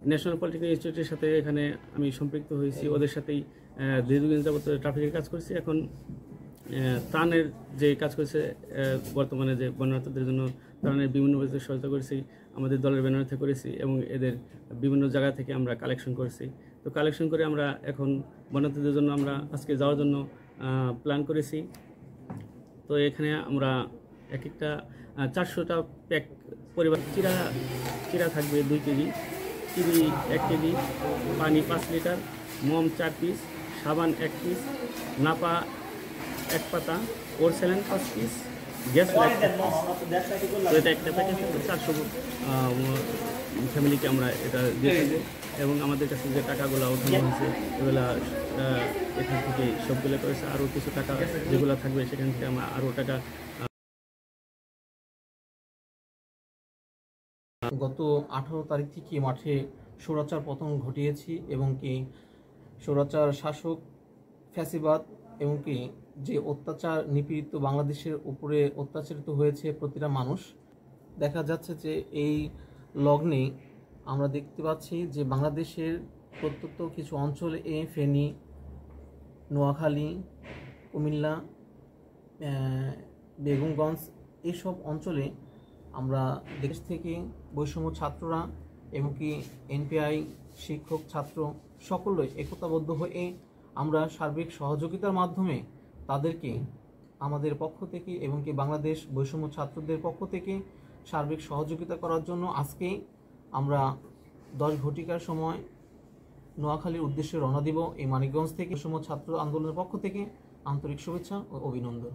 National polytechnic ইনস্টিটিউটের সাথে এখানে আমি সম্পৃক্ত হয়েছি, ওদের সাথেই দীর্ঘদিন যাবত ট্রাফিকের কাজ করছি। এখন ত্রাণের যে কাজ করছে, বর্তমানে যে বন্যার্থদের জন্য ত্রাণের বিভিন্ন সহায়তা করেছি, আমাদের দলের ব্যানারে করেছি এবং এদের বিভিন্ন জায়গা থেকে আমরা কালেকশন করেছি। তো কালেকশন করে আমরা এখন বন্যার্থদের জন্য আমরা আজকে যাওয়ার জন্য প্ল্যান করেছি। তো এখানে আমরা এক একটা 400টা প্যাক পরিবার চিরা থাকবে 2 কেজি, চিনি 1 কেজি, পানি 5 লিটার, মোম 4 পিস, সাবান 1 পিস, নাপা 1 পাতা, ওরসেলেন 5 পিস, গ্যাস লাইট। তো এটা একটা প্যাকেজ 400 ফ্যামিলিকে আমরা এটা দিয়ে থাকবো। এবং আমাদের কাছে যে টাকাগুলো ওঠানো হয়েছে এগুলো এখান থেকে সবগুলো করেছে। আরও কিছু টাকা যেগুলো থাকবে সেখান থেকে আমরা আরও টাকা। গত 18 তারিখ থেকে মাঠে স্বৈরাচার পতন ঘটিয়েছি এবং কি স্বৈরাচার শাসক ফ্যাসিবাদ এবং কি যে অত্যাচার নিপীড়িত বাংলাদেশের উপরে অত্যাচারিত হয়েছে প্রতিটা মানুষ। দেখা যাচ্ছে যে এই লগ্নে আমরা দেখতে পাচ্ছি যে বাংলাদেশের প্রত্যন্ত কিছু অঞ্চলে ফেনী, নোয়াখালী, কুমিল্লা, বেগমগঞ্জ এইসব অঞ্চলে আমরা দেশ থেকে বৈষম্য ছাত্ররা এবং কি এনপিআই শিক্ষক ছাত্র সকলেই একতাবদ্ধ হয়ে আমরা সার্বিক সহযোগিতার মাধ্যমে তাদেরকে আমাদের পক্ষ থেকে এবং কি বাংলাদেশ বৈষম্য ছাত্রদের পক্ষ থেকে সার্বিক সহযোগিতা করার জন্য আজকে আমরা 10 ঘটিকার সময় নোয়াখালীর উদ্দেশ্যে রওনা দিব। এই মানিকগঞ্জ থেকে বৈষম্য ছাত্র আন্দোলনের পক্ষ থেকে আন্তরিক শুভেচ্ছা ও অভিনন্দন।